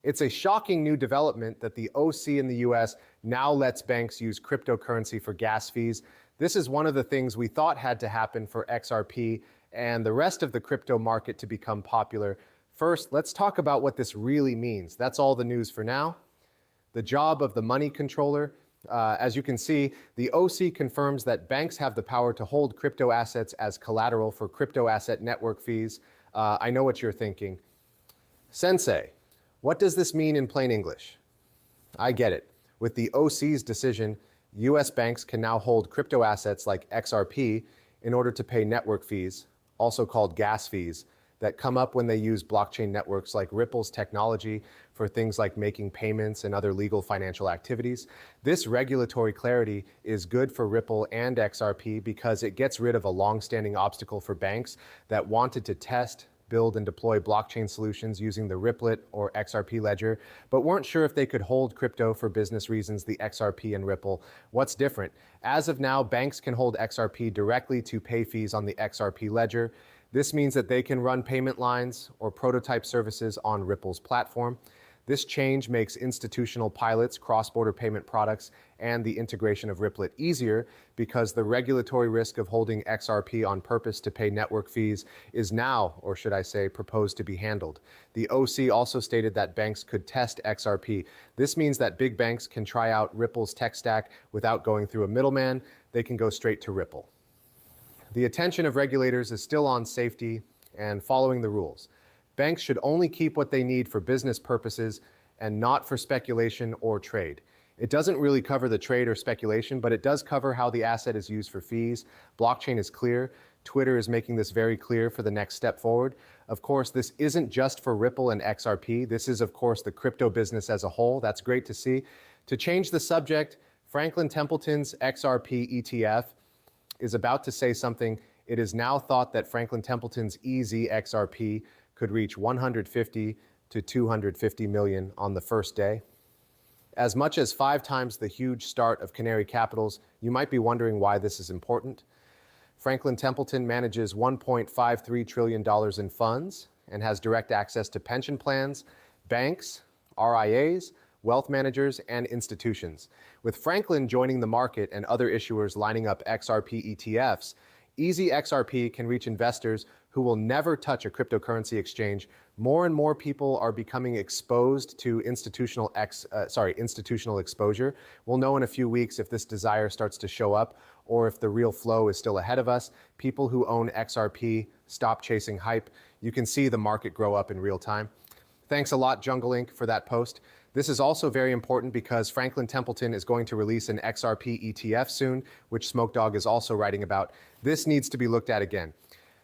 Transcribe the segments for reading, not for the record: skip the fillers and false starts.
It's a shocking new development that the OC in the US now lets banks use cryptocurrency for gas fees. This is one of the things we thought had to happen for XRP and the rest of the crypto market to become popular. First, let's talk about what this really means. That's all the news for now. The job of the money controller. As you can see, the OC confirms that banks have the power to hold crypto assets as collateral for crypto asset network fees. I know what you're thinking. Sensei, what does this mean in plain English? I get it. With the OC's decision, US banks can now hold crypto assets like XRP in order to pay network fees, also called gas fees, that come up when they use blockchain networks like Ripple's technology for things like making payments and other legal financial activities. This regulatory clarity is good for Ripple and XRP because it gets rid of a long-standing obstacle for banks that wanted to test, build, and deploy blockchain solutions using the Ripplet or XRP ledger, but weren't sure if they could hold crypto for business reasons, the XRP and Ripple. What's different? As of now, banks can hold XRP directly to pay fees on the XRP ledger. This means that they can run payment lines or prototype services on Ripple's platform. This change makes institutional pilots, cross-border payment products, and the integration of Ripplet easier because the regulatory risk of holding XRP on purpose to pay network fees is now, or should I say, proposed to be handled. The OC also stated that banks could test XRP. This means that big banks can try out Ripple's tech stack without going through a middleman. They can go straight to Ripple. The attention of regulators is still on safety and following the rules. Banks should only keep what they need for business purposes and not for speculation or trade. It doesn't really cover the trade or speculation, but it does cover how the asset is used for fees. Blockchain is clear. Twitter is making this very clear for the next step forward. Of course, this isn't just for Ripple and XRP. This is, of course, the crypto business as a whole. That's great to see. To change the subject, Franklin Templeton's XRP ETF is about to say something. It is now thought that Franklin Templeton's XRP could reach 150 to 250 million on the first day. As much as 5 times the huge start of Canary Capital's, you might be wondering why this is important. Franklin Templeton manages $1.53 trillion in funds and has direct access to pension plans, banks, RIAs, wealth managers, and institutions. With Franklin joining the market and other issuers lining up XRP ETFs, XRP can reach investors who will never touch a cryptocurrency exchange. More and more people are becoming exposed to institutional exposure. We'll know in a few weeks if this desire starts to show up or if the real flow is still ahead of us. People who own XRP stop chasing hype. You can see the market grow up in real time. Thanks a lot, Jungle Inc., for that post. This is also very important because Franklin Templeton is going to release an XRP ETF soon, which Smoke Dog is also writing about. This needs to be looked at again.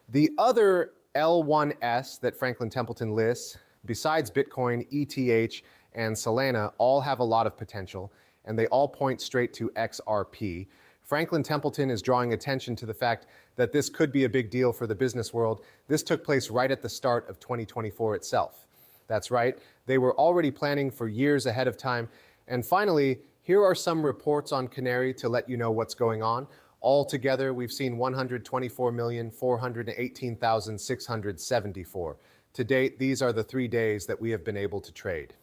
The other L1S that Franklin Templeton lists, besides Bitcoin, ETH, and Solana, all have a lot of potential, and they all point straight to XRP. Franklin Templeton is drawing attention to the fact that this could be a big deal for the business world. This took place right at the start of 2024 itself. That's right, they were already planning for years ahead of time. And finally, here are some reports on Canary to let you know what's going on. Altogether, we've seen 124,418,674. To date, these are the 3 days that we have been able to trade.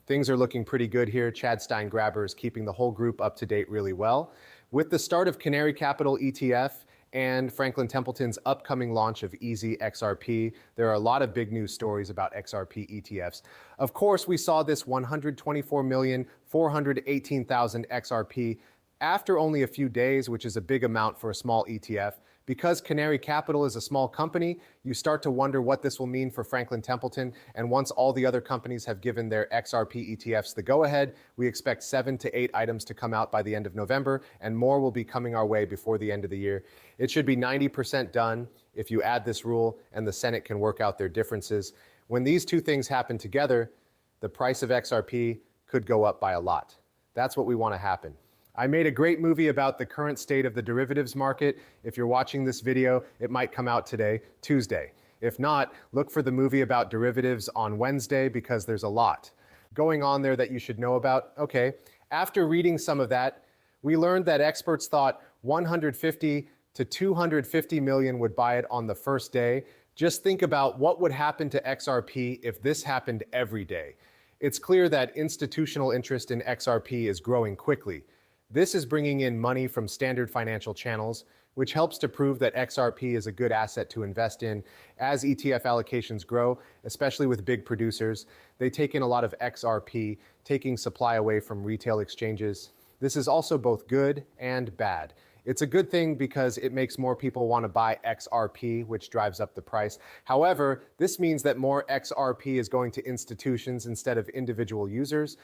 Things are looking pretty good here. Chad Stein Grabber is keeping the whole group up to date really well. With the start of Canary Capital ETF and Franklin Templeton's upcoming launch of XRP, there are a lot of big news stories about XRP ETFs. Of course, we saw this 124,418,000 XRP after only a few days, which is a big amount for a small ETF. Because Canary Capital is a small company, you start to wonder what this will mean for Franklin Templeton. And once all the other companies have given their XRP ETFs the go-ahead, we expect 7 to 8 items to come out by the end of November, and more will be coming our way before the end of the year. It should be 90% done if you add this rule and the Senate can work out their differences. When these two things happen together, the price of XRP could go up by a lot. That's what we want to happen. I made a great movie about the current state of the derivatives market. If you're watching this video, it might come out today, Tuesday. If not, look for the movie about derivatives on Wednesday because there's a lot going on there that you should know about. Okay, after reading some of that, we learned that experts thought 150 to 250 million would buy it on the first day. Just think about what would happen to XRP if this happened every day. It's clear that institutional interest in XRP is growing quickly. This is bringing in money from standard financial channels, which helps to prove that XRP is a good asset to invest in. As ETF allocations grow, especially with big producers, they take in a lot of XRP, taking supply away from retail exchanges. This is also both good and bad. It's a good thing because it makes more people want to buy XRP, which drives up the price. However, this means that more XRP is going to institutions instead of individual users.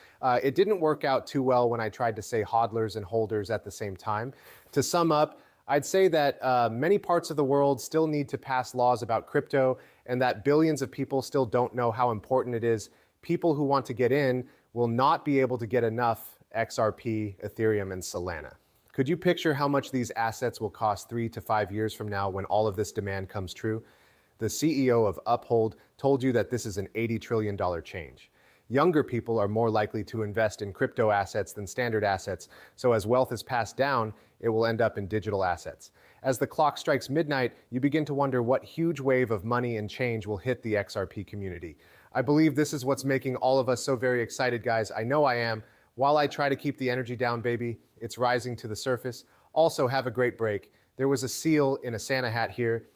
It didn't work out too well when I tried to say hodlers and holders at the same time. To sum up, I'd say that many parts of the world still need to pass laws about crypto, and that billions of people still don't know how important it is. People who want to get in will not be able to get enough XRP, Ethereum, and Solana. Could you picture how much these assets will cost 3 to 5 years from now when all of this demand comes true? The CEO of Uphold told you that this is an $80 trillion change. Younger people are more likely to invest in crypto assets than standard assets, so as wealth is passed down, it will end up in digital assets. As the clock strikes midnight, you begin to wonder what huge wave of money and change will hit the XRP community. I believe this is what's making all of us so very excited, guys. I know I am. While I try to keep the energy down, baby, it's rising to the surface. Also, have a great break. There was a seal in a Santa hat here.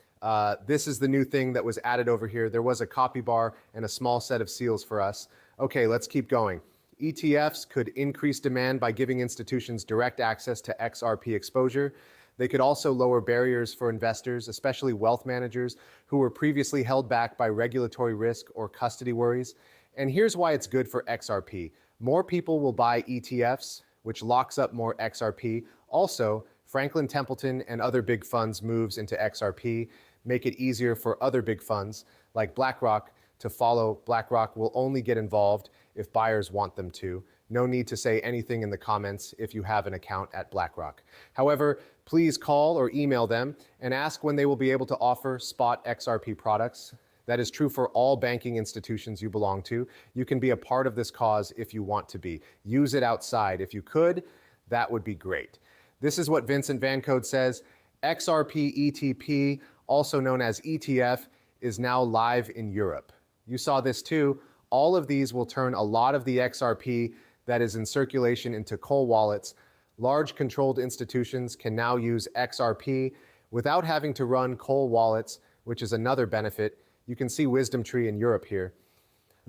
This is the new thing that was added over here. There was a copy bar and a small set of seals for us. Okay, let's keep going. ETFs could increase demand by giving institutions direct access to XRP exposure. They could also lower barriers for investors, especially wealth managers who were previously held back by regulatory risk or custody worries. And here's why it's good for XRP. More people will buy ETFs, which locks up more XRP. Also, Franklin Templeton and other big funds moves into XRP make it easier for other big funds like BlackRock to follow. BlackRock will only get involved if buyers want them to. No need to say anything in the comments if you have an account at BlackRock. However, please call or email them and ask when they will be able to offer spot XRP products. That is true for all banking institutions you belong to. You can be a part of this cause if you want to be. Use it outside. If you could, that would be great. This is what Vincent Van Code says. XRP ETP, also known as ETF, is now live in Europe. You saw this too. All of these will turn a lot of the XRP that is in circulation into cold wallets. Large controlled institutions can now use XRP without having to run cold wallets, which is another benefit. You can see Wisdom Tree in Europe here.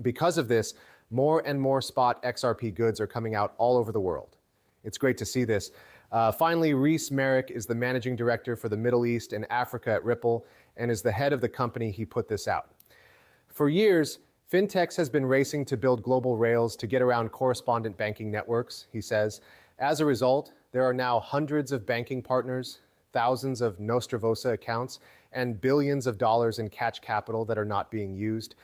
Because of this, more and more spot XRP goods are coming out all over the world. It's great to see this. Finally, Reese Merrick is the managing director for the Middle East and Africa at Ripple and is the head of the company he put this out. For years, FinTechs has been racing to build global rails to get around correspondent banking networks, he says. As a result, there are now hundreds of banking partners, thousands of Nostrovosa accounts, and billions of dollars in catch capital that are not being used.